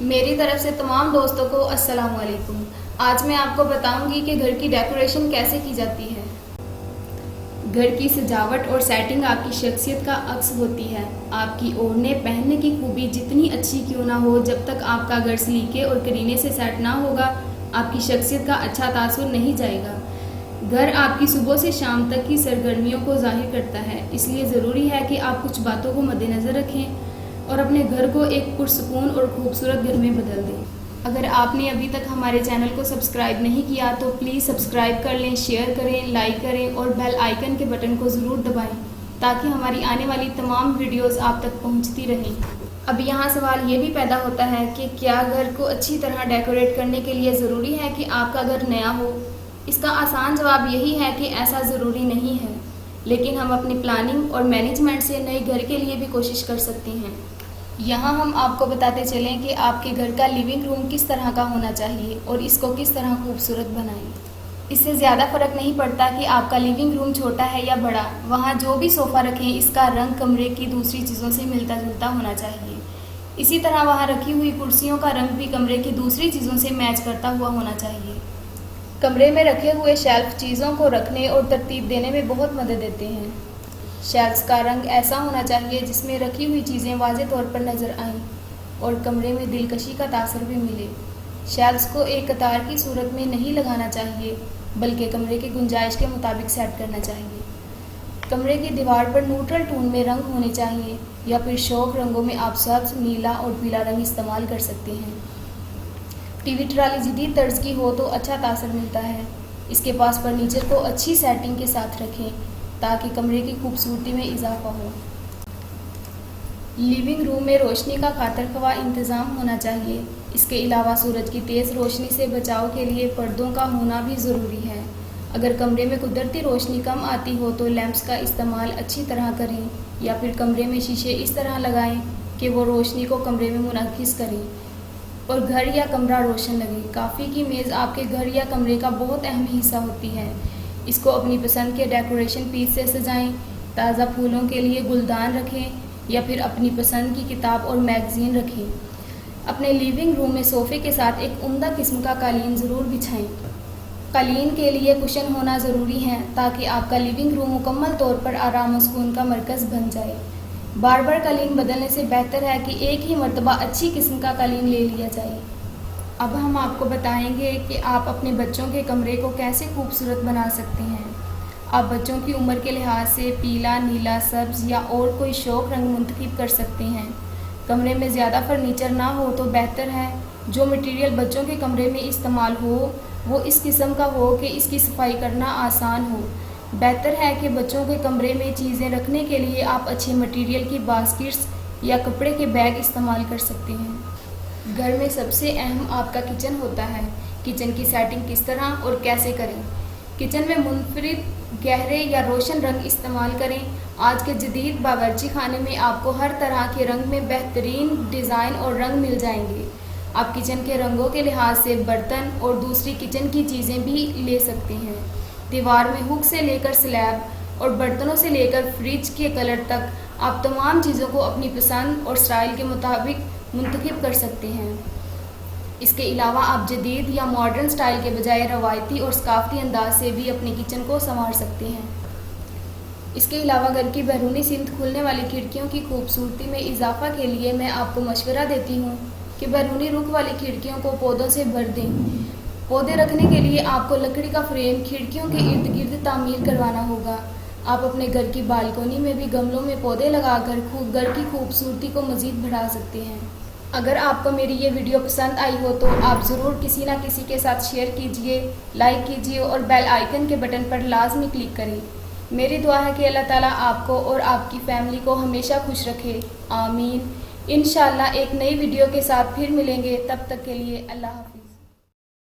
मेरी तरफ से तमाम दोस्तों को अस्सलाम वालेकुम। आज मैं आपको बताऊंगी कि घर की डेकोरेशन कैसे की जाती है। घर की सजावट और सेटिंग आपकी शख्सियत का अक्स होती है। आपकी ओढ़ने पहनने की खूबी जितनी अच्छी क्यों ना हो, जब तक आपका घर सलीके और करीने से सेट ना होगा, आपकी शख्सियत का अच्छा तासुर नहीं जाएगा। घर आपकी सुबह से शाम तक की सरगर्मियों को जाहिर करता है, इसलिए ज़रूरी है कि आप कुछ बातों को मद्देनज़र रखें और अपने घर को एक पुरसुकून और खूबसूरत घर में बदल दें। अगर आपने अभी तक हमारे चैनल को सब्सक्राइब नहीं किया तो प्लीज़ सब्सक्राइब कर लें, शेयर करें, लाइक करें और बेल आइकन के बटन को ज़रूर दबाएं ताकि हमारी आने वाली तमाम वीडियोस आप तक पहुंचती रहें। अब यहाँ सवाल ये भी पैदा होता है कि क्या घर को अच्छी तरह डेकोरेट करने के लिए ज़रूरी है कि आपका घर नया हो। इसका आसान जवाब यही है कि ऐसा ज़रूरी नहीं है, लेकिन हम अपनी प्लानिंग और मैनेजमेंट से नए घर के लिए भी कोशिश कर सकते हैं। यहाँ हम आपको बताते चलें कि आपके घर का लिविंग रूम किस तरह का होना चाहिए और इसको किस तरह खूबसूरत बनाएं। इससे ज़्यादा फ़र्क नहीं पड़ता कि आपका लिविंग रूम छोटा है या बड़ा, वहाँ जो भी सोफ़ा रखें इसका रंग कमरे की दूसरी चीज़ों से मिलता जुलता होना चाहिए। इसी तरह वहाँ रखी हुई कुर्सियों का रंग भी कमरे की दूसरी चीज़ों से मैच करता हुआ होना चाहिए। कमरे में रखे हुए शेल्फ चीज़ों को रखने और तरतीब देने में बहुत मदद देते हैं। शेल्फ्स का रंग ऐसा होना चाहिए जिसमें रखी हुई चीज़ें वाज़ेह तौर पर नज़र आएं और कमरे में दिलकशी का तासर भी मिले। शेल्फ्स को एक कतार की सूरत में नहीं लगाना चाहिए, बल्कि कमरे की गुंजाइश के मुताबिक सेट करना चाहिए। कमरे की दीवार पर न्यूट्रल टोन में रंग होने चाहिए या फिर शौक रंगों में आप सब्ज़, नीला और पीला रंग इस्तेमाल कर सकते हैं। टीवी ट्राली जदीद तर्ज की हो तो अच्छा तासर मिलता है। इसके पास फर्नीचर को अच्छी सेटिंग के साथ रखें ताकि कमरे की खूबसूरती में इजाफा हो। लिविंग रूम में रोशनी का खातर ख्वाह इंतज़ाम होना चाहिए। इसके अलावा सूरज की तेज़ रोशनी से बचाव के लिए पर्दों का होना भी ज़रूरी है। अगर कमरे में कुदरती रोशनी कम आती हो तो लैंप्स का इस्तेमाल अच्छी तरह करें या फिर कमरे में शीशे इस तरह लगाएं कि वो रोशनी को कमरे में मुनक्किस करें और घर या कमरा रोशन लगे। काफ़ी की मेज़ आपके घर या कमरे का बहुत अहम हिस्सा होती है। इसको अपनी पसंद के डेकोरेशन पीस से सजाएं, ताज़ा फूलों के लिए गुलदान रखें या फिर अपनी पसंद की किताब और मैगज़ीन रखें। अपने लिविंग रूम में सोफ़े के साथ एक उम्दा किस्म का कालीन ज़रूर बिछाएं। कालीन के लिए कुशन होना ज़रूरी है ताकि आपका लिविंग रूम मुकम्मल तौर पर आराम और सुकून का मरकज़ बन जाए। बार बार कालीन बदलने से बेहतर है कि एक ही मरतबा अच्छी किस्म का कालीन ले लिया जाए। अब हम आपको बताएंगे कि आप अपने बच्चों के कमरे को कैसे खूबसूरत बना सकते हैं। आप बच्चों की उम्र के लिहाज से पीला, नीला, सब्ज़ या और कोई शौक रंग मुंतखब कर सकते हैं। कमरे में ज़्यादा फर्नीचर ना हो तो बेहतर है। जो मटेरियल बच्चों के कमरे में इस्तेमाल हो वो इस किस्म का हो कि इसकी सफाई करना आसान हो। बेहतर है कि बच्चों के कमरे में चीज़ें रखने के लिए आप अच्छे मटेरियल की बास्केट्स या कपड़े के बैग इस्तेमाल कर सकते हैं। घर में सबसे अहम आपका किचन होता है। किचन की सेटिंग किस तरह और कैसे करें। किचन में मुनफरिद, गहरे या रोशन रंग इस्तेमाल करें। आज के जदीद बावर्ची खाने में आपको हर तरह के रंग में बेहतरीन डिज़ाइन और रंग मिल जाएंगे। आप किचन के रंगों के लिहाज से बर्तन और दूसरी किचन की चीज़ें भी ले सकते हैं। दीवार में हुक से लेकर स्लैब और बर्तनों से लेकर फ्रिज के कलर तक आप तमाम चीज़ों को अपनी पसंद और स्टाइल के मुताबिक मुंतखब कर सकते हैं। इसके अलावा आप जदीद या मॉडर्न स्टाइल के बजाय रवायती और सकाफती अंदाज से भी अपने किचन को संवार सकते हैं। इसके अलावा घर की बैरूनी सिमत खुलने वाली खिड़कियों की खूबसूरती में इजाफा के लिए मैं आपको मशवरा देती हूँ कि बैरूनी रुख वाली खिड़कियों को पौधों से भर दें। पौधे रखने के लिए आपको लकड़ी का फ्रेम खिड़कियों के इर्द गिर्द तामीर करवाना होगा। आप अपने घर की बालकोनी में भी गमलों में पौधे लगाकर घर की खूबसूरती को मज़ीद बढ़ा सकते हैं। अगर आपको मेरी ये वीडियो पसंद आई हो तो आप ज़रूर किसी ना किसी के साथ शेयर कीजिए, लाइक कीजिए और बेल आइकन के बटन पर लाजमी क्लिक करें। मेरी दुआ है कि अल्लाह ताला आपको और आपकी फैमिली को हमेशा खुश रखे। आमीन। इंशाअल्लाह एक नई वीडियो के साथ फिर मिलेंगे। तब तक के लिए अल्लाह हाफ़िज़।